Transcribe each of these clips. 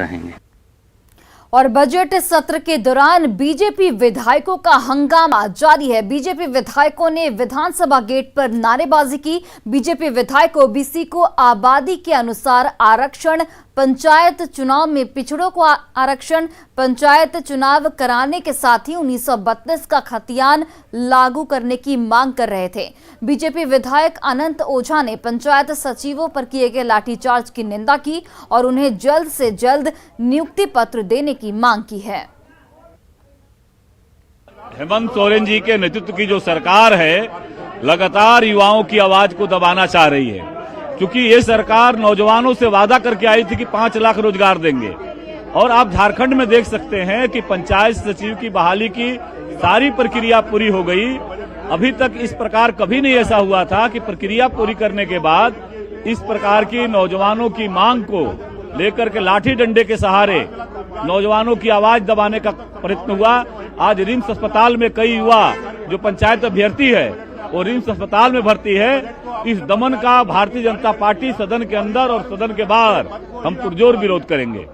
रहेंगे। और बजट सत्र के दौरान बीजेपी विधायकों का हंगामा जारी है। बीजेपी विधायकों ने विधानसभा गेट पर नारेबाजी की। बीजेपी विधायक ओबीसी को आबादी के अनुसार आरक्षण, पंचायत चुनाव में पिछड़ों को आरक्षण, पंचायत चुनाव कराने के साथ ही 1932 का खतियान लागू करने की मांग कर रहे थे। बीजेपी विधायक अनंत ओझा ने पंचायत सचिवों पर किए गए लाठीचार्ज की निंदा की और उन्हें जल्द से जल्द नियुक्ति पत्र देने की मांग की है। हेमंत सोरेन जी के नेतृत्व की जो सरकार है, लगातार युवाओं की आवाज को दबाना चाह रही है, क्योंकि ये सरकार नौजवानों से वादा करके आई थी कि 5 लाख रोजगार देंगे। और आप झारखंड में देख सकते हैं कि पंचायत सचिव की बहाली की सारी प्रक्रिया पूरी हो गई। अभी तक इस प्रकार कभी नहीं ऐसा हुआ था कि प्रक्रिया पूरी करने के बाद इस प्रकार की नौजवानों की मांग को लेकर के लाठी डंडे के सहारे नौजवानों की आवाज दबाने का प्रयत्न हुआ। आज रिम्स अस्पताल में कई युवा जो पंचायत अभ्यर्थी है वो रिम्स अस्पताल में भर्ती है। इस दमन का भारतीय जनता पार्टी सदन के अंदर और सदन के बाहर हम पुरजोर विरोध करेंगे।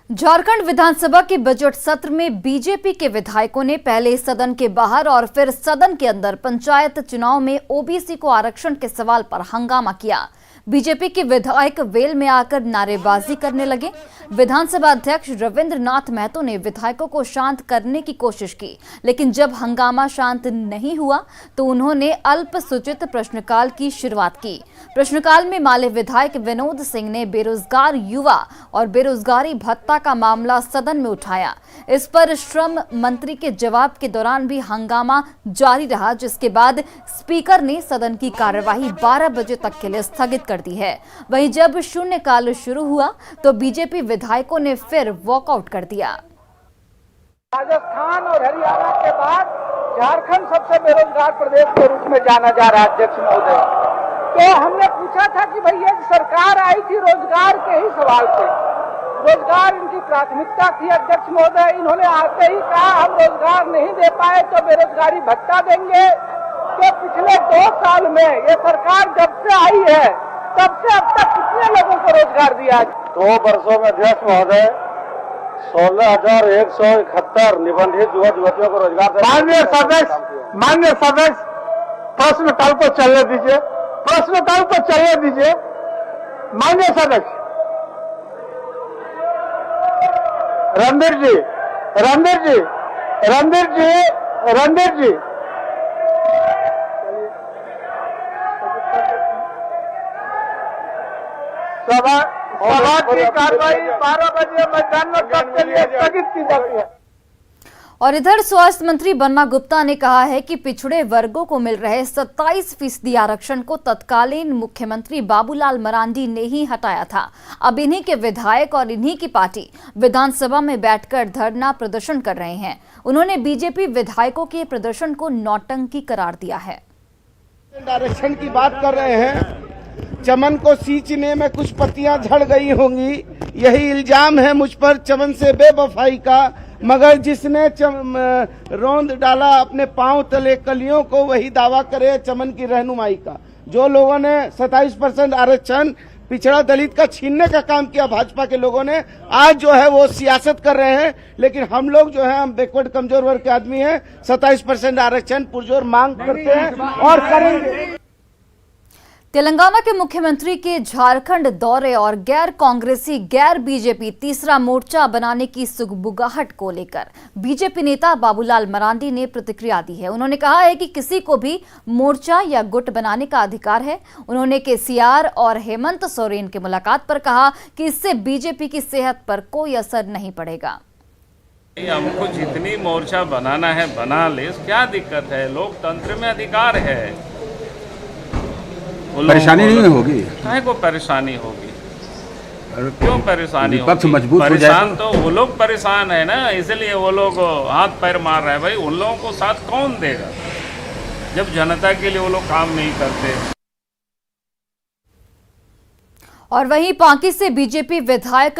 झारखंड विधानसभा के बजट सत्र में बीजेपी के विधायकों ने पहले सदन के बाहर और फिर सदन के अंदर पंचायत चुनाव में ओबीसी को आरक्षण के सवाल पर हंगामा किया। बीजेपी के विधायक वेल में आकर नारेबाजी करने लगे। विधानसभा अध्यक्ष रविंद्र नाथ महतो ने विधायकों को शांत करने की कोशिश की, लेकिन जब हंगामा शांत नहीं हुआ तो उन्होंने अल्पसूचित प्रश्नकाल की शुरुआत की। प्रश्नकाल में माले विधायक विनोद सिंह ने बेरोजगार युवा और बेरोजगारी भत्ता का मामला सदन में उठाया। इस पर श्रम मंत्री के जवाब के दौरान भी हंगामा जारी रहा, जिसके बाद स्पीकर ने सदन की कार्यवाही 12 बजे तक के लिए स्थगित कर दी है। वहीं जब शून्यकाल शुरू हुआ तो बीजेपी विधायकों ने फिर वॉकआउट कर दिया। राजस्थान और हरियाणा के बाद झारखंड सबसे बेरोजगार प्रदेश के रूप में जाना जा रहा है। अध्यक्ष महोदय, तो हमने पूछा था कि भाई ये सरकार आई थी रोजगार के ही सवाल पे, रोजगार इनकी प्राथमिकता थी। अध्यक्ष महोदय, इन्होंने आते ही कहा हम रोजगार नहीं दे पाए तो बेरोजगारी भत्ता देंगे। तो पिछले 2 साल में ये सरकार जब से आई है तब से अब तक कितने लोगों को रोजगार दिया? 2 वर्षों में अध्यक्ष महोदय 16,171 निबंधित युवक युवतियों को रोजगार। माननीय सदस्य, प्रश्नकाल को चलने दीजिए, प्रश्नकाल को चलने दीजिए। माननीय सदस्य रणधीर जी, रणधीर जी, रणधीर जी, रणधीर जी, सभा की कार्रवाई 12 बजे मध्याह्न तक के लिए स्थगित की जाती है। और इधर स्वास्थ्य मंत्री बन्ना गुप्ता ने कहा है कि पिछड़े वर्गों को मिल रहे 27% आरक्षण को तत्कालीन मुख्यमंत्री बाबूलाल मरांडी ने ही हटाया था। अब इन्हीं के विधायक और इन्हीं की पार्टी विधानसभा में बैठकर धरना प्रदर्शन कर रहे हैं। उन्होंने बीजेपी विधायकों के प्रदर्शन को नौटंकी करार दिया है। आरक्षण की बात कर रहे हैं। चमन को सींचने में कुछ पत्तियां झड़ गई होंगी, यही इल्जाम है मुझ पर चमन से बेवफाई का। मगर जिसने रौंद डाला अपने पांव तले कलियों को, वही दावा करे चमन की रहनुमाई का। जो लोगों ने 27% आरक्षण पिछड़ा दलित का छीनने का काम किया भाजपा के लोगों ने, आज जो है वो सियासत कर रहे हैं। लेकिन हम लोग जो है, हम बैकवर्ड कमजोर वर्ग के आदमी हैं, 27% आरक्षण पुरजोर मांग करते हैं और करेंगे। तेलंगाना के मुख्यमंत्री के झारखंड दौरे और गैर कांग्रेसी गैर बीजेपी तीसरा मोर्चा बनाने की सुगबुगाहट को लेकर बीजेपी नेता बाबूलाल मरांडी ने प्रतिक्रिया दी है। उन्होंने कहा है कि किसी को भी मोर्चा या गुट बनाने का अधिकार है। उन्होंने केसीआर और हेमंत सोरेन की मुलाकात पर कहा कि इससे बीजेपी की सेहत पर कोई असर नहीं पड़ेगा। हमको जितनी मोर्चा बनाना है बना ले, क्या दिक्कत है? लोकतंत्र में अधिकार है। परेशानी नहीं होगी? काहे को परेशानी होगी? क्यों परेशानी होगी? विपक्ष मजबूत हो जाए परेशान तो वो लोग परेशान है ना, इसलिए वो लोग हाथ पैर मार रहे हैं। भाई उन लोगों को साथ कौन देगा जब जनता के लिए वो लोग काम नहीं करते? और वहीं पांकी से बीजेपी विधायक